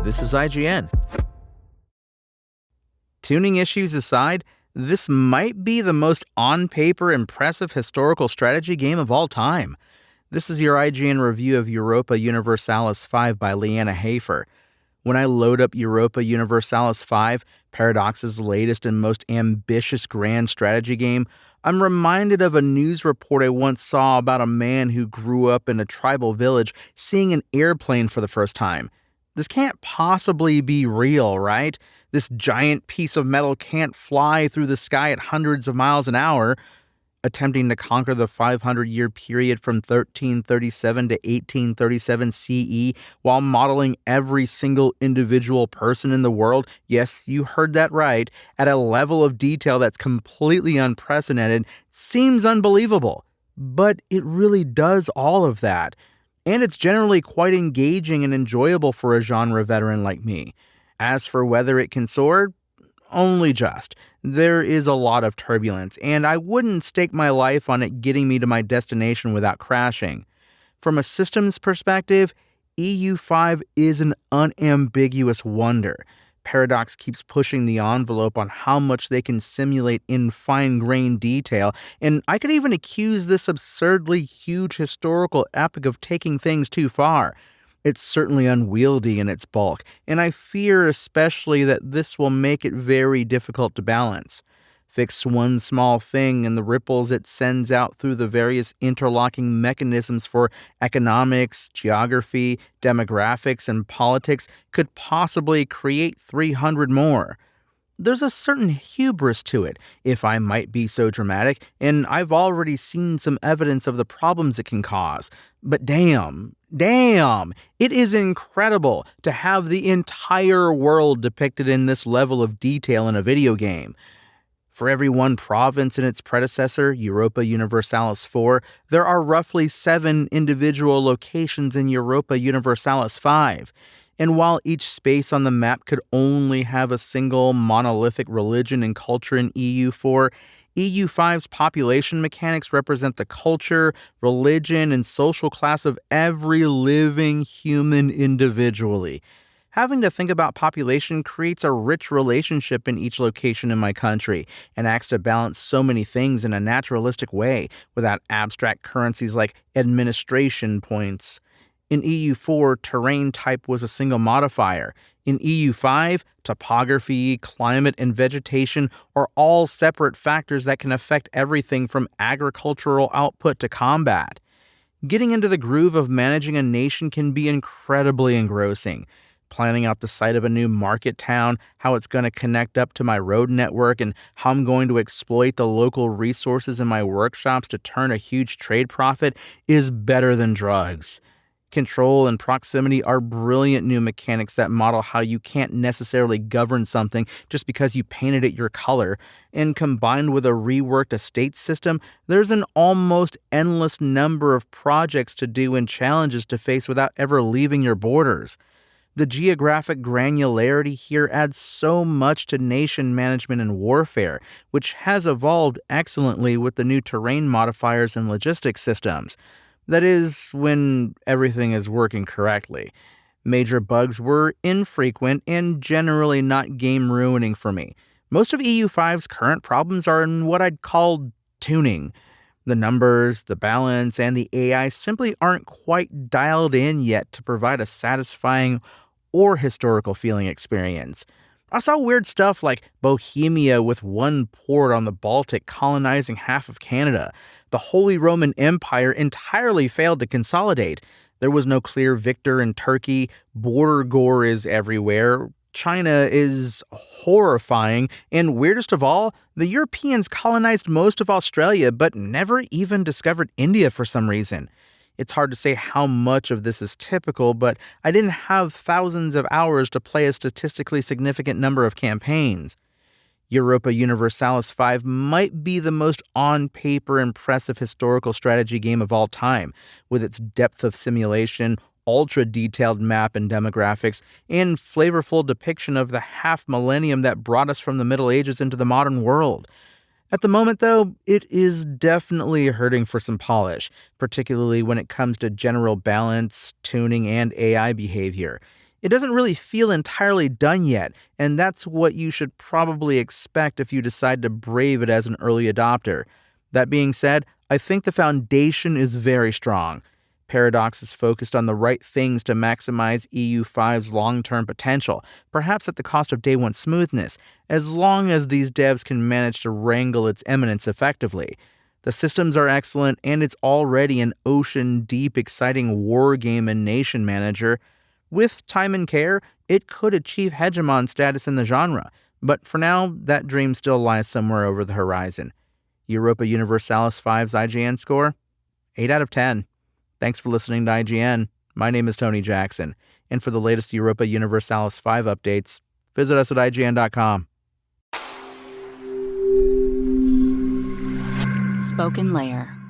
This is IGN. Tuning issues aside, this might be the most on-paper impressive historical strategy game of all time. This is your IGN review of Europa Universalis 5 by Leanna Hafer. When I load up Europa Universalis 5, Paradox's latest and most ambitious grand strategy game, I'm reminded of a news report I once saw about a man who grew up in a tribal village seeing an airplane for the first time. This can't possibly be real, right? This giant piece of metal can't fly through the sky at hundreds of miles an hour. Attempting to conquer the 500-year period from 1337 to 1837 CE while modeling every single individual person in the world, yes, you heard that right, at a level of detail that's completely unprecedented, seems unbelievable. But it really does all of that. And it's generally quite engaging and enjoyable for a genre veteran like me. As for whether it can soar, only just. There is a lot of turbulence, and I wouldn't stake my life on it getting me to my destination without crashing. From a systems perspective, EU5 is an unambiguous wonder. Paradox keeps pushing the envelope on how much they can simulate in fine-grained detail, and I could even accuse this absurdly huge historical epic of taking things too far. It's certainly unwieldy in its bulk, and I fear especially that this will make it very difficult to balance. Fix one small thing and the ripples it sends out through the various interlocking mechanisms for economics, geography, demographics, and politics could possibly create 300 more. There's a certain hubris to it, if I might be so dramatic, and I've already seen some evidence of the problems it can cause. But damn, it is incredible to have the entire world depicted in this level of detail in a video game. For every one province in its predecessor, Europa Universalis 4, there are roughly 7 individual locations in Europa Universalis 5. And while each space on the map could only have a single monolithic religion and culture in EU4, EU5's population mechanics represent the culture, religion, and social class of every living human individually. Having to think about population creates a rich relationship in each location in my country and acts to balance so many things in a naturalistic way without abstract currencies like administration points. In EU4, terrain type was a single modifier. In EU5, topography, climate, and vegetation are all separate factors that can affect everything from agricultural output to combat. Getting into the groove of managing a nation can be incredibly engrossing. Planning out the site of a new market town, how it's going to connect up to my road network, and how I'm going to exploit the local resources in my workshops to turn a huge trade profit is better than drugs. Control and proximity are brilliant new mechanics that model how you can't necessarily govern something just because you painted it your color, and combined with a reworked estate system, there's an almost endless number of projects to do and challenges to face without ever leaving your borders. The geographic granularity here adds so much to nation management and warfare, which has evolved excellently with the new terrain modifiers and logistics systems. That is, when everything is working correctly. Major bugs were infrequent and generally not game-ruining for me. Most of EU5's current problems are in what I'd call tuning. The numbers, the balance, and the AI simply aren't quite dialed in yet to provide a satisfying or historical feeling experience. I saw weird stuff like Bohemia with one port on the Baltic colonizing half of Canada. The Holy Roman Empire entirely failed to consolidate. There was no clear victor in Turkey. Border gore is everywhere. China is horrifying. And weirdest of all, the Europeans colonized most of Australia but never even discovered India for some reason. It's hard to say how much of this is typical, but I didn't have thousands of hours to play a statistically significant number of campaigns. Europa Universalis 5 might be the most on-paper impressive historical strategy game of all time, with its depth of simulation, ultra-detailed map and demographics, and flavorful depiction of the half-millennium that brought us from the Middle Ages into the modern world. At the moment, though, it is definitely hurting for some polish, particularly when it comes to general balance, tuning, and AI behavior. It doesn't really feel entirely done yet, and that's what you should probably expect if you decide to brave it as an early adopter. That being said, I think the foundation is very strong. Paradox is focused on the right things to maximize EU5's long-term potential, perhaps at the cost of day one smoothness, as long as these devs can manage to wrangle its eminence effectively. The systems are excellent, and it's already an ocean-deep, exciting war game and nation manager. With time and care, it could achieve hegemon status in the genre, but for now, that dream still lies somewhere over the horizon. Europa Universalis 5's IGN score? 8 out of 10. Thanks for listening to IGN. My name is Tony Jackson, and for the latest Europa Universalis 5 updates, visit us at IGN.com. Spoken Layer.